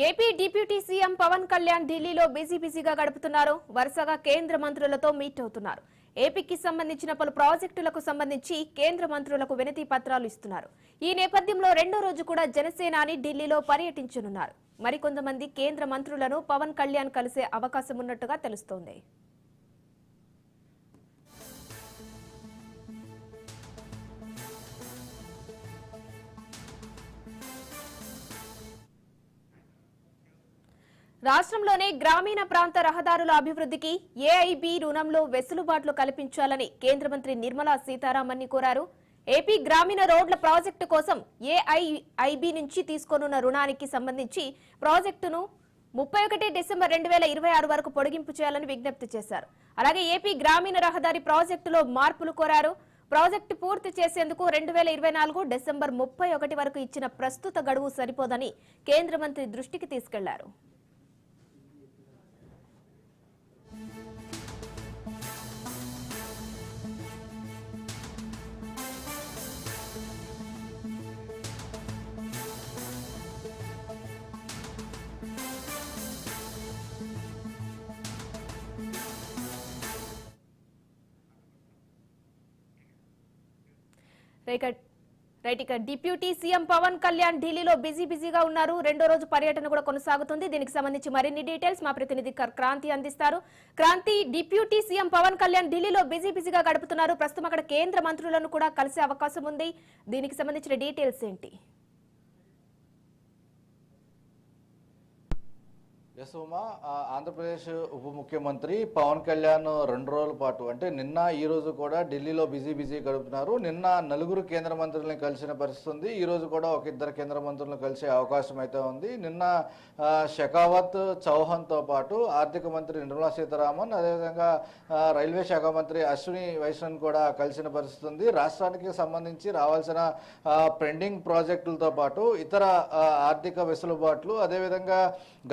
AP deputy CM Pawan Kalyan ఢిల్లీలో బిజీగా గడుపుతున్నారు. వరుసగా కేంద్ర మంత్రులతో మీట్ అవుతున్నారు. ఏపీకి సంబంధించిన పలు ప్రాజెక్టులకు సంబంధించి కేంద్ర మంత్రులకు వినతి పత్రాలు ఇస్తున్నారు. ఈ నేపథ్యంలో రెండో రోజు కూడా జనసేనాని ఢిల్లీలో పర్యటించనున్నారు. మరికొంతమంది కేంద్ర మంత్రులను పవన్ కళ్యాణ్ కలిసే అవకాశం ఉన్నట్టుగా తెలుస్తోంది. రాష్ట్రంలోనే గ్రామీణ ప్రాంత రహదారుల అభివృద్ధికి ఏఐబీ రుణంలో వెసులుబాట్లు కల్పించాలని కేంద్ర మంత్రి నిర్మలా సీతారామన్ కోరారు. ఏపీ గ్రామీణ రోడ్ల ప్రాజెక్టు కోసం ఏఐబీ నుంచి తీసుకోనున్న రుణానికి సంబంధించి ప్రాజెక్టును 31 డిసెంబర్ 2026 వరకు పొడిగింపు చేయాలని విజ్ఞప్తి చేశారు. అలాగే ఏపీ గ్రామీణ రహదారి ప్రాజెక్టులో మార్పులు కోరారు. ప్రాజెక్టు పూర్తి చేసేందుకు 2024 డిసెంబర్ 31 వరకు ఇచ్చిన ప్రస్తుత గడువు సరిపోదని కేంద్ర మంత్రి దృష్టికి తీసుకెళ్లారు. డిప్యూటీ సీఎం పవన్ కళ్యాణ్ ఢిల్లీలో బిజీగా ఉన్నారు. రెండో రోజు పర్యటన కూడా కొనసాగుతుంది. దీనికి సంబంధించి మరిన్ని డీటెయిల్స్ మా ప్రతినిధి క్రాంతి అందిస్తారు. క్రాంతి, డిప్యూటీ సీఎం పవన్ కళ్యాణ్ ఢిల్లీలో బిజీగా గడుపుతున్నారు. ప్రస్తుతం అక్కడ కేంద్ర మంత్రులను కూడా కలిసే అవకాశం ఉంది. దీనికి సంబంధించిన డీటెయిల్స్ ఏంటి? యశోమా, ఆంధ్రప్రదేశ్ ఉప ముఖ్యమంత్రి పవన్ కళ్యాణ్ 2 రోజుల పాటు అంటే నిన్న ఈ రోజు కూడా ఢిల్లీలో బిజీ గడుపుతున్నారు. నిన్న 4 కేంద్ర మంత్రులను కలిసిన పరిస్థితి ఉంది. ఈ రోజు కూడా ఒక 2 కేంద్ర మంత్రులను కలిసే అవకాశం అయితే ఉంది. నిన్న షెకావత్, చౌహాన్తో పాటు ఆర్థిక మంత్రి నిర్మలా సీతారామన్, అదేవిధంగా రైల్వే శాఖ మంత్రి అశ్విని వైష్ణవ్ కూడా కలిసిన పరిస్థితి ఉంది. రాష్ట్రానికి సంబంధించి రావాల్సిన పెండింగ్ ప్రాజెక్టులతో పాటు ఇతర ఆర్థిక వెసులుబాట్లు, అదేవిధంగా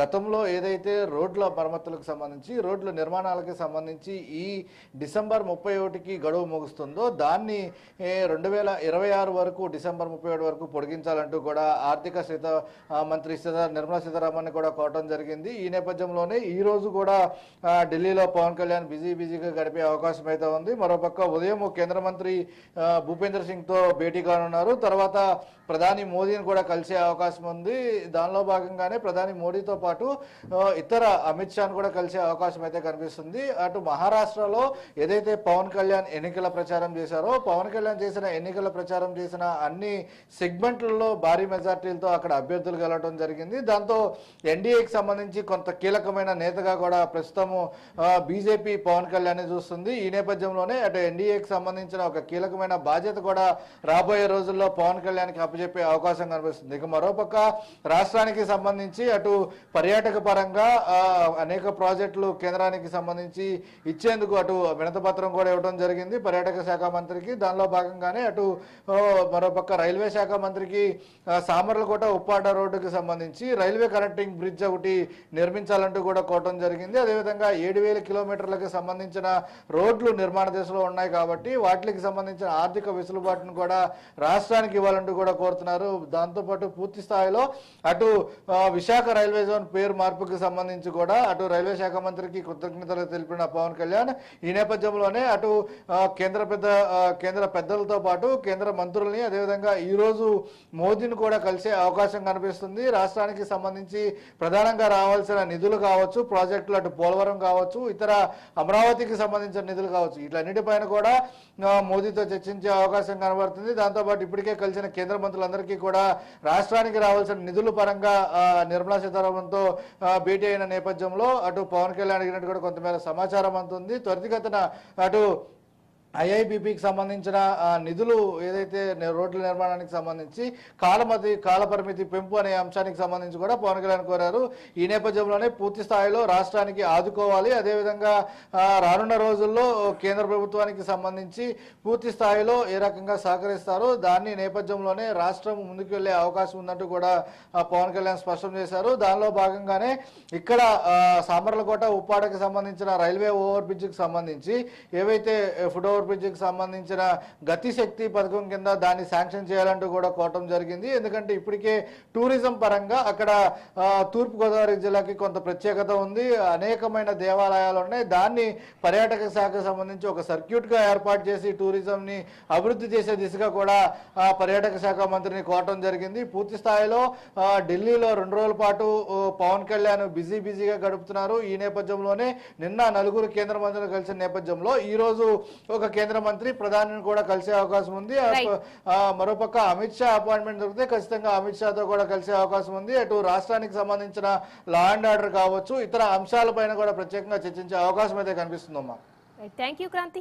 గతంలో ఏదైతే రోడ్ల మరమ్మతులకు సంబంధించి రోడ్ల నిర్మాణాలకు సంబంధించి ఈ డిసెంబర్ 31కి గడువు ముగుస్తుందో దాన్ని 2026 వరకు డిసెంబర్ 31 వరకు పొడిగించాలంటూ కూడా ఆర్థిక మంత్రి నిర్మలా సీతారామన్ కూడా కోరడం జరిగింది. ఈ నేపథ్యంలోనే ఈ రోజు కూడా ఢిల్లీలో పవన్ కళ్యాణ్ బిజీగా గడిపే అవకాశం అయితే ఉంది. మరోపక్క ఉదయం కేంద్ర మంత్రి భూపేంద్ర సింగ్ తో భేటీ కానున్నారు. తర్వాత ప్రధాని మోదీని కూడా కలిసే అవకాశం ఉంది. దానిలో భాగంగానే ప్రధాని మోడీతో పాటు ఇతర అమిత్ షాను కూడా కలిసే అవకాశం అయితే కనిపిస్తుంది. అటు మహారాష్ట్రలో ఏదైతే పవన్ కళ్యాణ్ ఎన్నికల ప్రచారం చేశారో, పవన్ కళ్యాణ్ ఎన్నికల ప్రచారం చేసిన అన్ని సెగ్మెంట్లలో భారీ మెజార్టీలతో అక్కడ అభ్యర్థులు గెలవడం జరిగింది. దాంతో ఎన్డీఏకి సంబంధించి కొంత కీలకమైన నేతగా కూడా ప్రస్తుతము బీజేపీ పవన్ కళ్యాణ్ చూస్తుంది. ఈ నేపథ్యంలోనే అటు ఎన్డీఏకి సంబంధించిన ఒక కీలకమైన బాధ్యత కూడా రాబోయే రోజుల్లో పవన్ కళ్యాణ్కి అప్పచెప్పే అవకాశం కనిపిస్తుంది. ఇక మరోపక్క రాష్ట్రానికి సంబంధించి అటు పర్యాటక పరంగా అనేక ప్రాజెక్టులు కేంద్రానికి సంబంధించి ఇచ్చేందుకు అటు వినతిపత్రం కూడా ఇవ్వడం జరిగింది పర్యాటక శాఖ మంత్రికి. దానిలో భాగంగానే అటు మరోపక్క రైల్వే శాఖ మంత్రికి సామర్లకోట ఉప్పాడ రోడ్డుకి సంబంధించి రైల్వే కనెక్టింగ్ బ్రిడ్జ్ ఒకటి నిర్మించాలంటూ కూడా కోరడం జరిగింది. అదేవిధంగా 7,000 కిలోమీటర్లకు సంబంధించిన రోడ్లు నిర్మాణ దశలో ఉన్నాయి కాబట్టి వాటికి సంబంధించిన ఆర్థిక వెసులుబాటును కూడా రాష్ట్రానికి ఇవ్వాలంటూ కూడా కోరుతున్నారు. దాంతోపాటు పూర్తి స్థాయిలో అటు విశాఖ రైల్వే జోన్ పేరు మార్పుకి సంబంధించి కూడా అటు రైల్వే శాఖ మంత్రికి కృతజ్ఞతలు తెలిపిన పవన్ కళ్యాణ్ ఈ నేపథ్యంలోనే అటు కేంద్ర పెద్దలతో పాటు కేంద్ర మంత్రుల్ని, అదేవిధంగా ఈ రోజు మోదీని కూడా కలిసే అవకాశం కనిపిస్తుంది. రాష్ట్రానికి సంబంధించి ప్రధానంగా రావాల్సిన నిధులు కావచ్చు, ప్రాజెక్టులు అటు పోలవరం కావచ్చు, ఇతర అమరావతికి సంబంధించిన నిధులు కావచ్చు, వీటన్నిటిపైన కూడా మోదీతో చర్చించే అవకాశం కనబడుతుంది. దాంతోపాటు ఇప్పటికే కలిసిన కేంద్ర మంత్రులందరికీ కూడా రాష్ట్రానికి రావాల్సిన నిధుల పరంగా నిర్మలా సీతారామన్తో భేటీ అయిన నేపథ్యంలో అటు పవన్ కళ్యాణ్ అడిగినట్టు కూడా కొంతమేర సమాచారం అందుతుంది. త్వరితగతిన అటు ఐఐబీపీకి సంబంధించిన నిధులు ఏదైతే రోడ్ల నిర్మాణానికి సంబంధించి కాలపరిమితి పెంపు అనే అంశానికి సంబంధించి కూడా పవన్ కళ్యాణ్ కోరారు. ఈ నేపథ్యంలోనే పూర్తి స్థాయిలో రాష్ట్రానికి ఆదుకోవాలి, అదేవిధంగా రానున్న రోజుల్లో కేంద్ర ప్రభుత్వానికి సంబంధించి పూర్తి స్థాయిలో ఏ రకంగా సహకరిస్తారో దాన్ని నేపథ్యంలోనే రాష్ట్రం ముందుకు వెళ్లే అవకాశం ఉందంటూ కూడా పవన్ కళ్యాణ్ స్పష్టం చేశారు. దానిలో భాగంగానే ఇక్కడ సామర్లకోట ఉప్పాడకి సంబంధించిన రైల్వే ఓవర్ బ్రిడ్జ్కి సంబంధించి ఏవైతే ఫుట్ ఓవర్ బ్రిడ్జికి సంబంధించిన గతిశక్తి పథకం కింద దాన్ని శాంక్షన్ చేయాలంటూ కూడా కోరటం జరిగింది. ఎందుకంటే ఇప్పటికే టూరిజం పరంగా అక్కడ తూర్పుగోదావరి జిల్లాకి కొంత ప్రత్యేకత ఉంది, అనేకమైన దేవాలయాలు ఉన్నాయి. దాన్ని పర్యాటక శాఖకు సంబంధించి ఒక సర్క్యూట్గా ఏర్పాటు చేసి టూరిజంని అభివృద్ధి చేసే దిశగా కూడా పర్యాటక శాఖ మంత్రిని కోరటం జరిగింది. పూర్తి స్థాయిలో ఢిల్లీలో 2 రోజుల పాటు పవన్ కళ్యాణ్ బిజీగా గడుపుతున్నారు. ఈ నేపథ్యంలోనే నిన్న నలుగురు కేంద్ర మంత్రులు కలిసిన నేపథ్యంలో ఈ రోజు ఒక కేంద్ర మంత్రి ప్రధానిని కూడా కలిసే అవకాశం ఉంది. మరోపక్క అమిత్ షా అపాయింట్మెంట్ దొరికితే ఖచ్చితంగా అమిత్ షాతో కూడా కలిసే అవకాశం ఉంది. అటు రాష్ట్రానికి సంబంధించిన లా అండ్ ఆర్డర్ కావచ్చు, ఇతర అంశాలపైన కూడా ప్రత్యేకంగా చర్చించే అవకాశం అయితే కనిపిస్తుందమ్మా. Thank you Kranti.